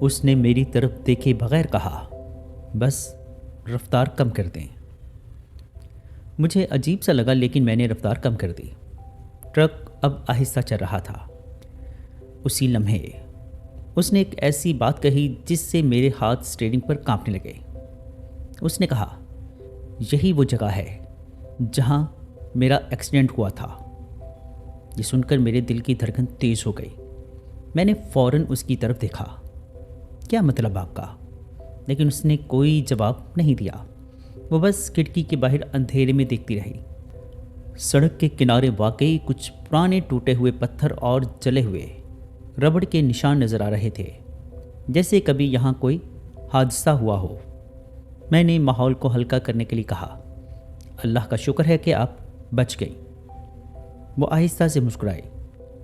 اس نے میری طرف دیکھے بغیر کہا، بس رفتار کم کر دیں۔ مجھے عجیب سا لگا لیکن میں نے رفتار کم کر دی۔ ٹرک اب آہستہ چل رہا تھا۔ اسی لمحے اس نے ایک ایسی بات کہی جس سے میرے ہاتھ اسٹیئرنگ پر کانپنے لگے۔ اس نے کہا، یہی وہ جگہ ہے جہاں میرا ایکسیڈنٹ ہوا تھا۔ یہ سن کر میرے دل کی دھڑکن تیز ہو گئی۔ میں نے فوراً اس کی طرف دیکھا۔ کیا مطلب آپ کا؟ لیکن اس نے کوئی جواب نہیں دیا۔ وہ بس کھڑکی کے باہر اندھیرے میں دیکھتی رہی۔ سڑک کے کنارے واقعی کچھ پرانے ٹوٹے ہوئے پتھر اور جلے ہوئے ربڑ کے نشان نظر آ رہے تھے، جیسے کبھی یہاں کوئی حادثہ ہوا ہو۔ میں نے ماحول کو ہلکا کرنے کے لیے کہا، اللہ کا شکر ہے کہ آپ بچ گئی۔ وہ آہستہ سے مسکرائی،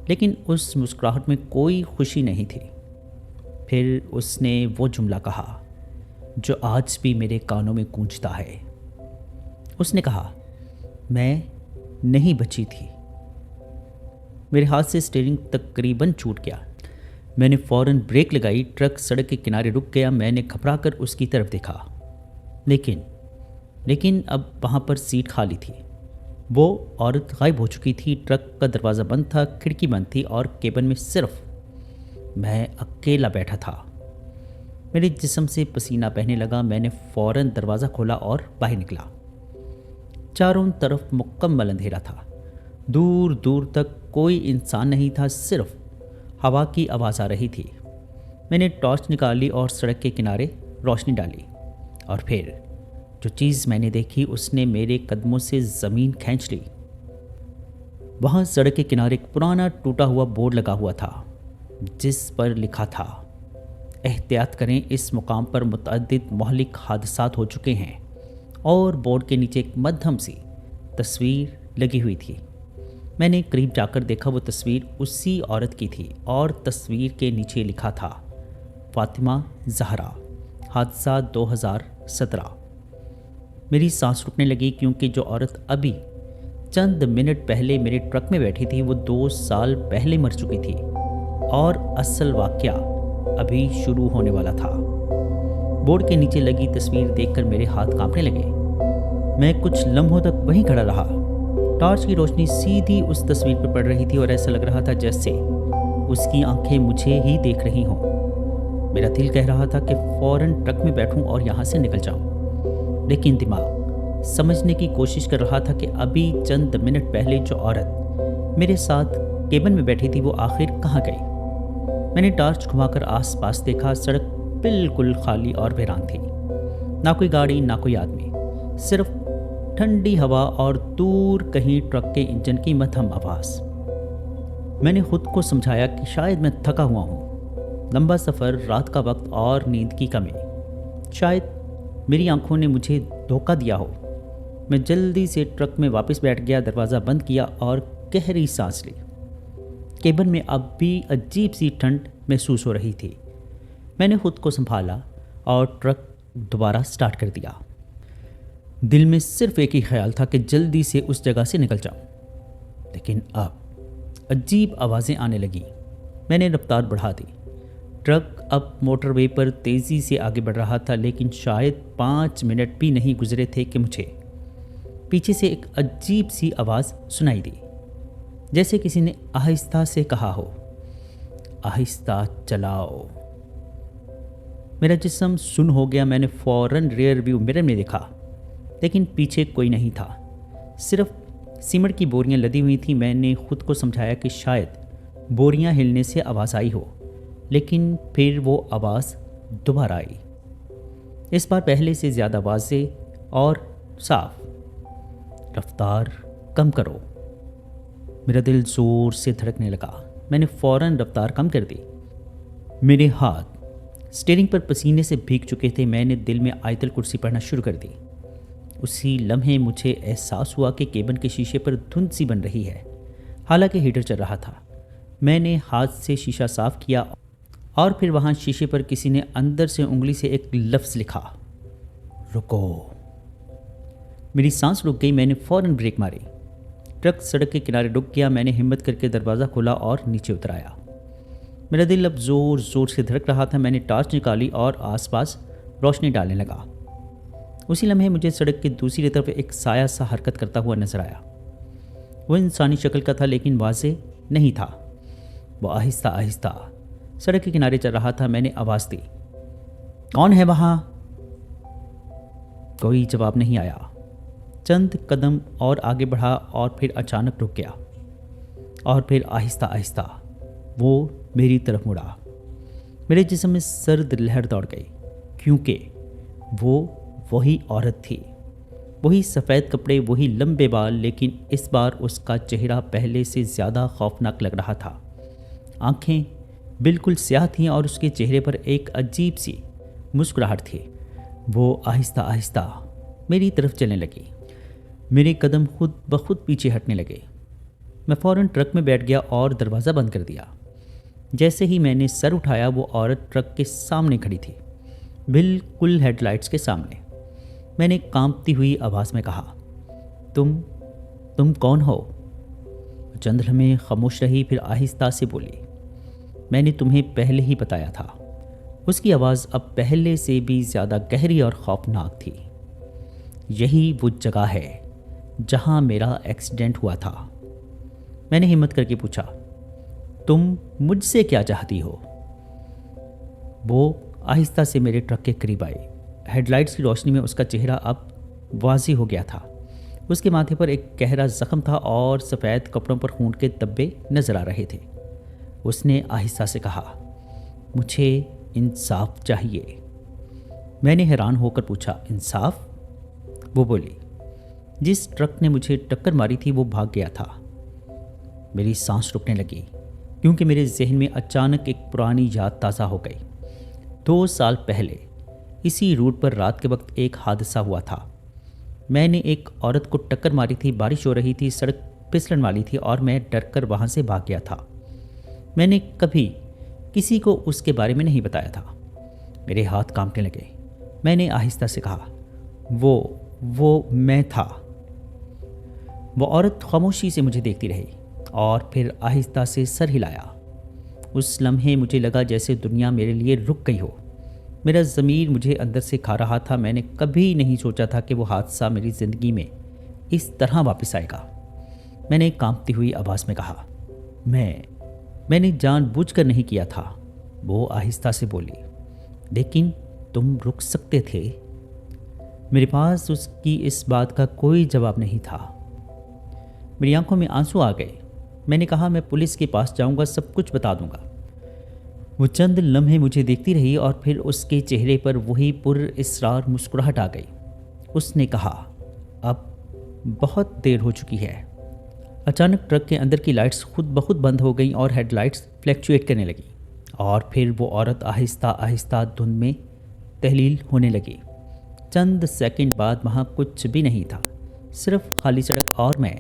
لیکن اس مسکراہٹ میں کوئی خوشی نہیں تھی۔ پھر اس نے وہ جملہ کہا جو آج بھی میرے کانوں میں گونجتا ہے۔ اس نے کہا، میں نہیں بچی تھی۔ میرے ہاتھ سے اسٹیئرنگ تقریباً چھوٹ گیا۔ میں نے فوراً بریک لگائی۔ ٹرک سڑک کے کنارے رک گیا۔ میں نے گھبرا کر اس کی طرف دیکھا، لیکن اب وہاں پر سیٹ خالی تھی۔ وہ عورت غائب ہو چکی تھی۔ ٹرک کا دروازہ بند تھا، کھڑکی بند تھی اور کیبن میں صرف میں اکیلا بیٹھا تھا۔ میرے جسم سے پسینہ بہنے لگا۔ میں نے فوراً دروازہ کھولا اور باہر نکلا۔ چاروں طرف مکمل اندھیرا تھا۔ دور دور تک کوئی انسان نہیں تھا، صرف ہوا کی آواز آ رہی تھی۔ میں نے ٹارچ نکالی اور سڑک کے کنارے روشنی ڈالی، اور پھر جو چیز میں نے دیکھی اس نے میرے قدموں سے زمین کھینچ لی۔ وہاں سڑک کے کنارے ایک پرانا ٹوٹا ہوا بورڈ لگا ہوا تھا جس پر لکھا تھا، احتیاط کریں، اس مقام پر متعدد مہلک حادثات ہو چکے ہیں۔ اور بورڈ کے نیچے ایک مدھم سی تصویر لگی ہوئی تھی۔ میں نے قریب جا کر دیکھا، وہ تصویر اسی عورت کی تھی اور تصویر کے نیچے لکھا تھا، فاطمہ زہرا، حادثہ 2017۔ میری سانس رکنے لگی کیونکہ جو عورت ابھی چند منٹ پہلے میرے ٹرک میں بیٹھی تھی وہ 2 سال پہلے مر چکی تھی، اور اصل واقعہ ابھی شروع ہونے والا تھا۔ بورڈ کے نیچے لگی تصویر دیکھ کر میرے ہاتھ کانپنے لگے۔ میں کچھ لمحوں تک وہیں کھڑا رہا۔ ٹارچ کی روشنی سیدھی اس تصویر پر پڑ رہی تھی اور ایسا لگ رہا تھا جیسے اس کی آنکھیں مجھے ہی دیکھ رہی ہوں۔ میرا دل کہہ رہا تھا کہ فوراً ٹرک میں بیٹھوں اور یہاں سے نکل جاؤں، لیکن دماغ سمجھنے کی کوشش کر رہا تھا کہ ابھی چند منٹ پہلے جو عورت میرے ساتھ کیبن میں بیٹھی تھی وہ آخر کہاں گئی۔ میں نے ٹارچ گھما کر آس پاس دیکھا۔ سڑک بالکل خالی اور ویران تھی، نہ کوئی گاڑی نہ کوئی آدمی، صرف ٹھنڈی ہوا اور دور کہیں ٹرک کے انجن کی مدھم آواز۔ میں نے خود کو سمجھایا کہ شاید میں تھکا ہوا ہوں، لمبا سفر، رات کا وقت اور نیند کی کمی، شاید میری آنکھوں نے مجھے دھوکہ دیا ہو۔ میں جلدی سے ٹرک میں واپس بیٹھ گیا، دروازہ بند کیا اور گہری سانس لی۔ کیبن میں اب بھی عجیب سی ٹھنڈ محسوس ہو رہی تھی۔ میں نے خود کو سنبھالا اور ٹرک دوبارہ سٹارٹ کر دیا۔ دل میں صرف ایک ہی خیال تھا کہ جلدی سے اس جگہ سے نکل جاؤں، لیکن اب عجیب آوازیں آنے لگیں۔ میں نے رفتار بڑھا دی۔ ٹرک اب موٹر وے پر تیزی سے آگے بڑھ رہا تھا، لیکن شاید 5 منٹ بھی نہیں گزرے تھے کہ مجھے پیچھے سے ایک عجیب سی آواز سنائی دی، جیسے کسی نے آہستہ سے کہا ہو، آہستہ چلاؤ۔ میرا جسم سن ہو گیا۔ میں نے فوراً ریئر ویو مرر میں دیکھا، لیکن پیچھے کوئی نہیں تھا، صرف سیمنٹ کی بوریاں لدی ہوئی تھیں۔ میں نے خود کو سمجھایا کہ شاید بوریاں ہلنے سے آواز آئی ہو، لیکن پھر وہ آواز دوبارہ آئی، اس بار پہلے سے زیادہ واضح اور صاف، رفتار کم کرو۔ میرا دل زور سے دھڑکنے لگا۔ میں نے فوراً رفتار کم کر دی۔ میرے ہاتھ اسٹیئرنگ پر پسینے سے بھیگ چکے تھے۔ میں نے دل میں آیت الکرسی پڑھنا شروع کر دی۔ اسی لمحے مجھے احساس ہوا کہ کیبن کے شیشے پر دھند سی بن رہی ہے، حالانکہ ہیٹر چل رہا تھا۔ میں نے ہاتھ سے شیشہ صاف کیا اور پھر وہاں شیشے پر کسی نے اندر سے انگلی سے ایک لفظ لکھا، رکو۔ میری سانس رک گئی۔ میں نے فوراً بریک ماری۔ ٹرک سڑک کے کنارے رک گیا۔ میں نے ہمت کر کے دروازہ کھولا اور نیچے اتر آیا۔ میرا دل اب زور زور سے دھڑک رہا تھا۔ میں نے ٹارچ نکالی اور آس پاس روشنی ڈالنے لگا۔ اسی لمحے مجھے سڑک کی دوسری طرف ایک سایہ سا حرکت کرتا ہوا نظر آیا۔ وہ انسانی شکل کا تھا لیکن واضح نہیں تھا۔ وہ آہستہ آہستہ سڑک کے کنارے چل رہا تھا۔ میں نے آواز دی، کون ہے وہاں؟ کوئی جواب نہیں آیا۔ چند قدم اور آگے بڑھا اور پھر اچانک رک گیا، اور پھر آہستہ آہستہ وہ میری طرف مڑا۔ میرے جسم میں سرد لہر دوڑ گئی، کیونکہ وہ وہی عورت تھی، وہی سفید کپڑے، وہی لمبے بال، لیکن اس بار اس کا چہرہ پہلے سے زیادہ خوفناک لگ رہا تھا۔ آنکھیں بالکل سیاہ تھیں اور اس کے چہرے پر ایک عجیب سی مسکراہٹ تھی۔ وہ آہستہ آہستہ میری طرف چلنے لگی۔ میرے قدم خود بخود پیچھے ہٹنے لگے۔ میں فوراً ٹرک میں بیٹھ گیا اور دروازہ بند کر دیا۔ جیسے ہی میں نے سر اٹھایا، وہ عورت ٹرک کے سامنے کھڑی تھی، بالکل ہیڈ لائٹس کے سامنے۔ میں نے کانپتی ہوئی آواز میں کہا، تم کون ہو؟ چند لمحے خاموش رہی، پھر آہستہ سے بولی، میں نے تمہیں پہلے ہی بتایا تھا۔ اس کی آواز اب پہلے سے بھی زیادہ گہری اور خوفناک تھی۔ یہی وہ جگہ ہے جہاں میرا ایکسیڈنٹ ہوا تھا۔ میں نے ہمت کر کے پوچھا، تم مجھ سے کیا چاہتی ہو؟ وہ آہستہ سے میرے ٹرک کے قریب آئی۔ ہیڈ لائٹس کی روشنی میں اس کا چہرہ اب واضح ہو گیا تھا۔ اس کے ماتھے پر ایک گہرا زخم تھا اور سفید کپڑوں پر خون کے دھبے نظر آ رہے تھے۔ اس نے آہستہ سے کہا، مجھے انصاف چاہیے۔ میں نے حیران ہو کر پوچھا، انصاف؟ وہ بولی، جس ٹرک نے مجھے ٹکر ماری تھی وہ بھاگ گیا تھا۔ میری سانس رکنے لگی، کیونکہ میرے ذہن میں اچانک ایک پرانی یاد تازہ ہو گئی۔ 2 سال پہلے اسی روٹ پر رات کے وقت ایک حادثہ ہوا تھا۔ میں نے ایک عورت کو ٹکر ماری تھی، بارش ہو رہی تھی، سڑک پھسلن والی تھی اور میں ڈر کر وہاں سے بھاگ گیا تھا۔ میں نے کبھی کسی کو اس کے بارے میں نہیں بتایا تھا۔ میرے ہاتھ کانپنے لگے۔ میں نے آہستہ سے کہا، وہ میں تھا۔ وہ عورت خاموشی سے مجھے دیکھتی رہی اور پھر آہستہ سے سر ہلایا۔ اس لمحے مجھے لگا جیسے دنیا میرے لیے رک گئی ہو۔ میرا ضمیر مجھے اندر سے کھا رہا تھا۔ میں نے کبھی نہیں سوچا تھا کہ وہ حادثہ میری زندگی میں اس طرح واپس آئے گا۔ میں نے کانپتی ہوئی آواز میں کہا، میں نے جان بوجھ کر نہیں کیا تھا۔ وہ آہستہ سے بولی، لیکن تم رک سکتے تھے۔ میرے پاس اس کی اس بات کا کوئی جواب نہیں تھا۔ میری آنکھوں میں آنسو آ گئے۔ میں نے کہا، میں پولیس کے پاس جاؤں گا، سب کچھ بتا دوں گا۔ وہ چند لمحے مجھے دیکھتی رہی اور پھر اس کے چہرے پر وہی پر اصرار مسکراہٹ آ گئی۔ اس نے کہا، اب بہت دیر ہو چکی ہے۔ اچانک ٹرک کے اندر کی لائٹس خود بخود بند ہو گئیں اور ہیڈ لائٹس فلیکچویٹ کرنے لگیں، اور پھر وہ عورت آہستہ آہستہ دھند میں تحلیل ہونے لگی۔ چند سیکنڈ بعد وہاں کچھ بھی نہیں تھا، صرف خالی سڑک اور میں۔